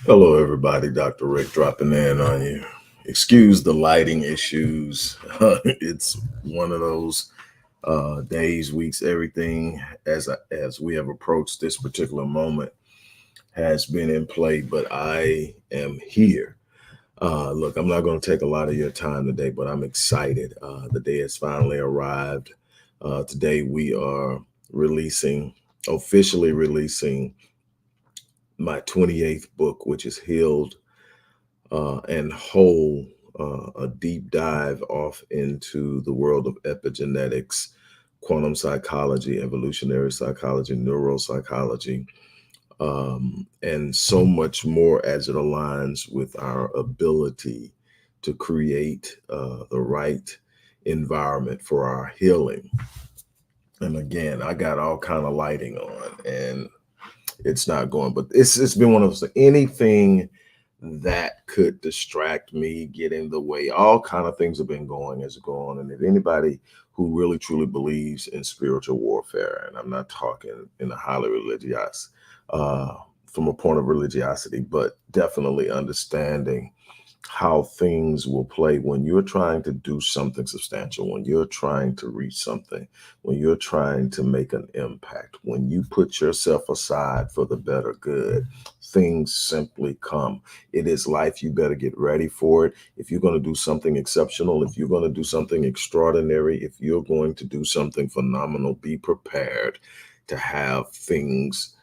Hello, everybody. Dr. Rick dropping in on you. Excuse the lighting issues. It's one of those days, weeks, everything as we have approached this particular moment has been in play, but I am here. Look, I'm not going to take a lot of your time today, but I'm excited. The day has finally arrived. Today we are releasing, officially releasing my 28th book, which is Healed and Whole, a deep dive off into the world of epigenetics, quantum psychology, evolutionary psychology, neuropsychology, and so much more as it aligns with our ability to create the right environment for our healing. And again, I got all kind of lighting on, and it's not going, but it's been one of those anything that could distract me, get in the way. All kind of things have been going as it go on. And if anybody who really truly believes in spiritual warfare, and I'm not talking in a highly religious, uh, from a point of religiosity, but definitely understanding how things will play when you're trying to do something substantial, when you're trying to reach something, when you're trying to make an impact, when you put yourself aside for the better good, things simply come. It is life. You better get ready for it. If you're going to do something exceptional, if you're going to do something extraordinary, if you're going to do something phenomenal, be prepared to have things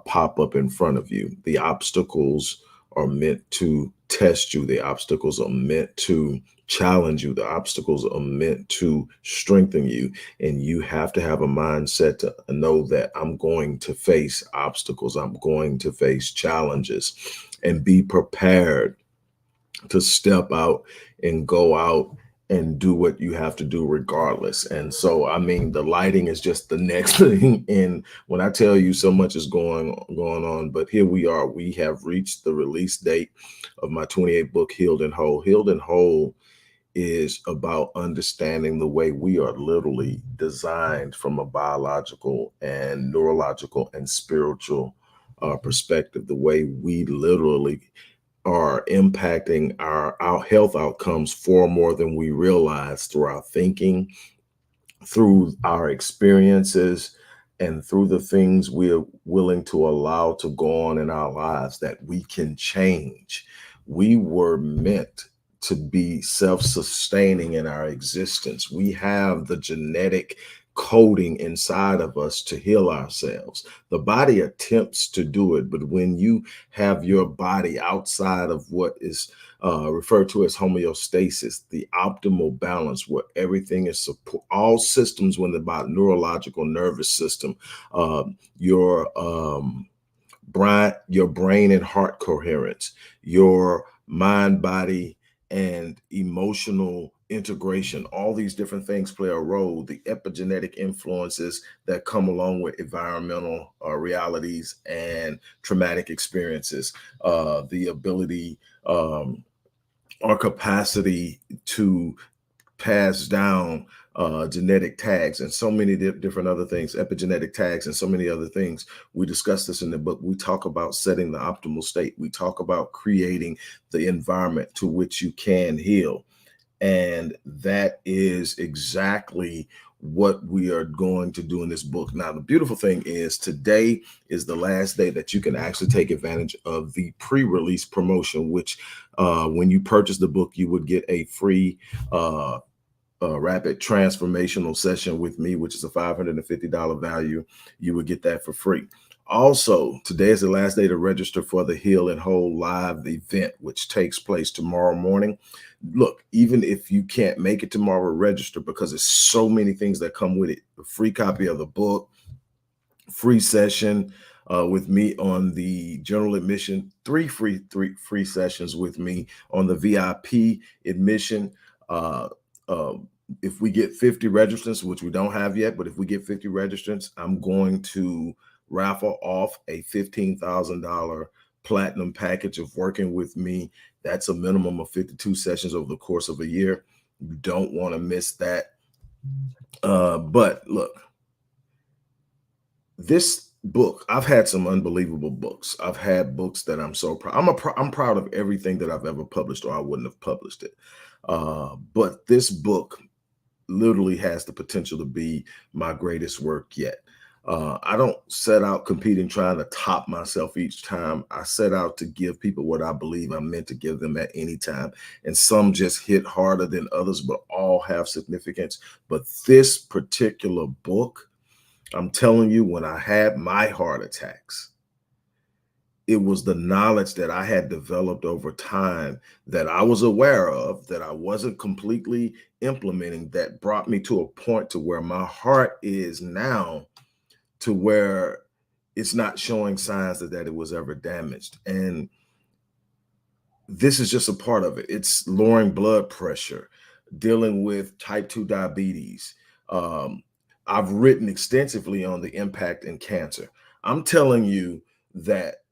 pop up in front of you. The obstacles are meant to test you. The obstacles are meant to challenge you. The obstacles are meant to strengthen you. And you have to have a mindset to know that I'm going to face obstacles. I'm going to face challenges and be prepared to step out and go out and do what you have to do regardless. And so, I mean, the lighting is just the next thing. And when I tell you so much is going on, but here we are. We have reached the release date of my 28th book, Healed and Whole. Healed and Whole is about understanding the way we are literally designed from a biological and neurological and spiritual perspective, the way we literally are impacting our health outcomes far more than we realize through our thinking, through our experiences, and through the things we're willing to allow to go on in our lives that we can change. We were meant to be self sustaining in our existence. We have the genetic coding inside of us to heal ourselves. The body attempts to do it, but when you have your body outside of what is referred to as homeostasis, the optimal balance where everything is support, all systems when about neurological nervous system, uh, your your brain and heart coherence, your mind, body, and emotional integration. All these different things play a role. The epigenetic influences that come along with environmental realities and traumatic experiences, the ability, our capacity to pass down genetic tags and so many different other things, epigenetic tags and so many other things. We discuss this in the book. We talk about setting the optimal state. We talk about creating the environment to which you can heal. And that is exactly what we are going to do in this book. Now, the beautiful thing is today is the last day that you can actually take advantage of the pre-release promotion, which when you purchase the book, you would get a free rapid transformational session with me, which is a $550 value. You would get that for free. Also, today is the last day to register for the Heal and Whole live event, which takes place tomorrow morning. Look, even if you can't make it tomorrow, register because there's so many things that come with it. A free copy of the book, free session with me on the general admission, three free sessions with me on the VIP admission. Uh, uh, if we get 50 registrants, which we don't have yet, but if we get 50 registrants, I'm going to raffle off a $15,000 platinum package of working with me. That's a minimum of 52 sessions over the course of a year. You don't want to miss that. But look, this book. I've had some unbelievable books. I've had books that I'm so proud. I'm proud of everything that I've ever published, or I wouldn't have published it. But this book literally has the potential to be my greatest work yet. I don't set out competing, trying to top myself each time. I set out to give people what I believe I'm meant to give them at any time. And some just hit harder than others, but all have significance. But this particular book, I'm telling you, when I had my heart attacks, it was the knowledge that I had developed over time that I was aware of, that I wasn't completely implementing, that brought me to a point to where my heart is now, to where it's not showing signs that it was ever damaged. And this is just a part of it. It's lowering blood pressure, dealing with type 2 diabetes. Um, I've written extensively on the impact in cancer. I'm telling you that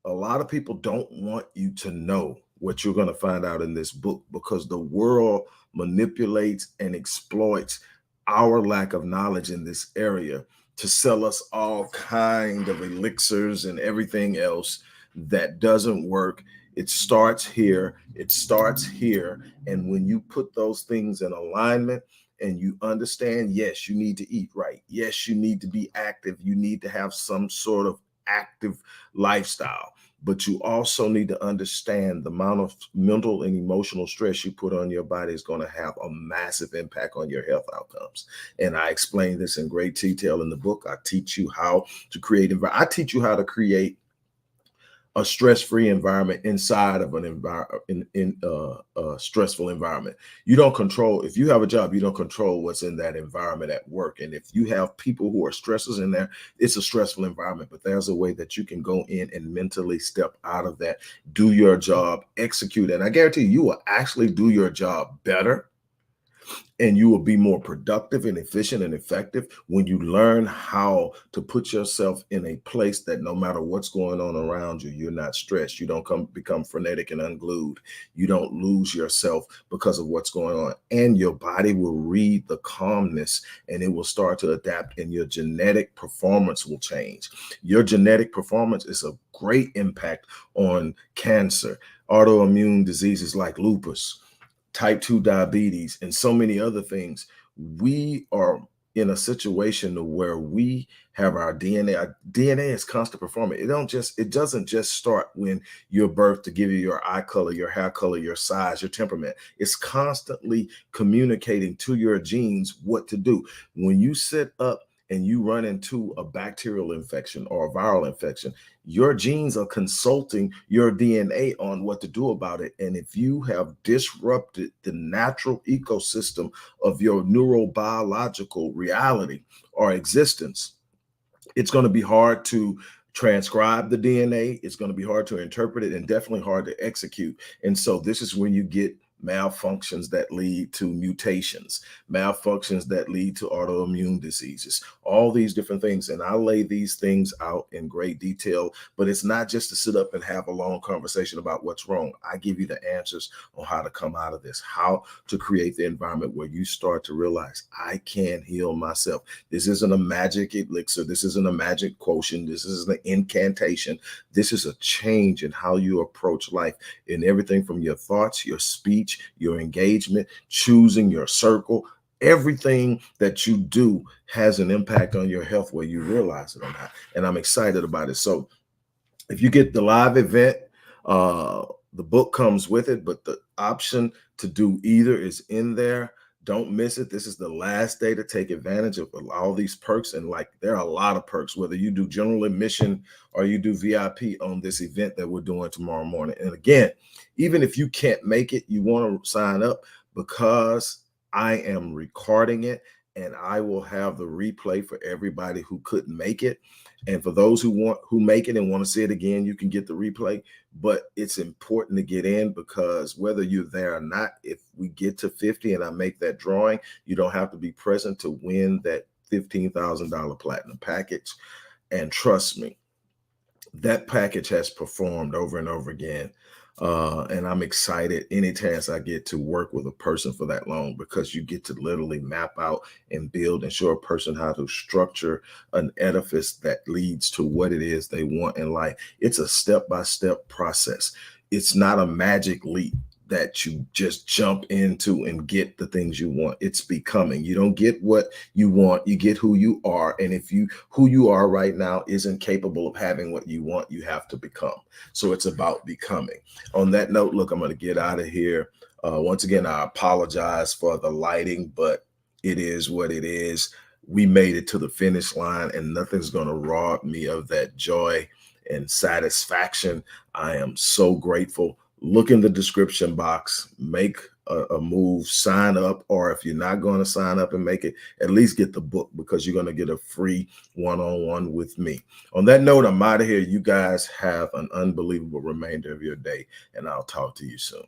a lot of people don't want you to know what you're going to find out in this book, because the world manipulates and exploits our lack of knowledge in this area to sell us all kind of elixirs and everything else that doesn't work. It starts here. It starts here. And when you put those things in alignment and you understand, yes, you need to eat right. Yes, you need to be active. You need to have some sort of active lifestyle, but you also need to understand the amount of mental and emotional stress you put on your body is going to have a massive impact on your health outcomes. And I explain this in great detail in the book. I teach you how to create, I teach you how to create a stress-free environment inside of an environment, in a stressful environment. You don't control, if you have a job, you don't control what's in that environment at work. And if you have people who are stressors in there, it's a stressful environment. But there's a way that you can go in and mentally step out of that, do your job, execute. And I guarantee you will actually do your job better, and you will be more productive and efficient and effective when you learn how to put yourself in a place that no matter what's going on around you, you're not stressed. You don't become frenetic and unglued. You don't lose yourself because of what's going on. And your body will read the calmness, and it will start to adapt, and your genetic performance will change. Your genetic performance is a great impact on cancer, autoimmune diseases like lupus, type 2 diabetes, and so many other things. We are in a situation where we have our DNA. Our DNA is constant performing. It doesn't just start when you're birthed to give you your eye color, your hair color, your size, your temperament. It's constantly communicating to your genes what to do. When you sit up and you run into a bacterial infection or a viral infection, your genes are consulting your DNA on what to do about it. And if you have disrupted the natural ecosystem of your neurobiological reality or existence, it's going to be hard to transcribe the DNA. It's going to be hard to interpret it, and definitely hard to execute. And so this is when you get malfunctions that lead to mutations, malfunctions that lead to autoimmune diseases, all these different things. And I lay these things out in great detail, but it's not just to sit up and have a long conversation about what's wrong. I give you the answers on how to come out of this, how to create the environment where you start to realize I can heal myself. This isn't a magic elixir. This isn't a magic quotient. This isn't an incantation. This is a change in how you approach life, in everything from your thoughts, your speech, your engagement, choosing your circle. Everything that you do has an impact on your health, whether you realize it or not. And I'm excited about it. So if you get the live event, the book comes with it, but the option to do either is in there. Don't miss it. This is the last day to take advantage of all these perks. And like, there are a lot of perks, whether you do general admission or you do VIP on this event that we're doing tomorrow morning. And again, even if you can't make it, you want to sign up, because I am recording it, and I will have the replay for everybody who couldn't make it. And for those who make it and want to see it again, you can get the replay. But it's important to get in, because whether you're there or not, if we get to 50 and I make that drawing, you don't have to be present to win that $15,000 platinum package. And trust me, that package has performed over and over again. And I'm excited any chance I get to work with a person for that long, because you get to literally map out and build and show a person how to structure an edifice that leads to what it is they want in life. It's a step-by-step process. It's not a magic leap that you just jump into and get the things you want. It's becoming. You don't get what you want, you get who you are. And if you who you are right now isn't capable of having what you want, you have to become. So it's about becoming. On that note, look, I'm going to get out of here. Once again, I apologize for the lighting, but it is what it is. We made it to the finish line, and nothing's going to rob me of that joy and satisfaction. I am so grateful. Look in the description box, make a move, sign up, or if you're not going to sign up and make it, at least get the book, because you're going to get a free one-on-one with me. On that note, I'm out of here. You guys have an unbelievable remainder of your day, and I'll talk to you soon.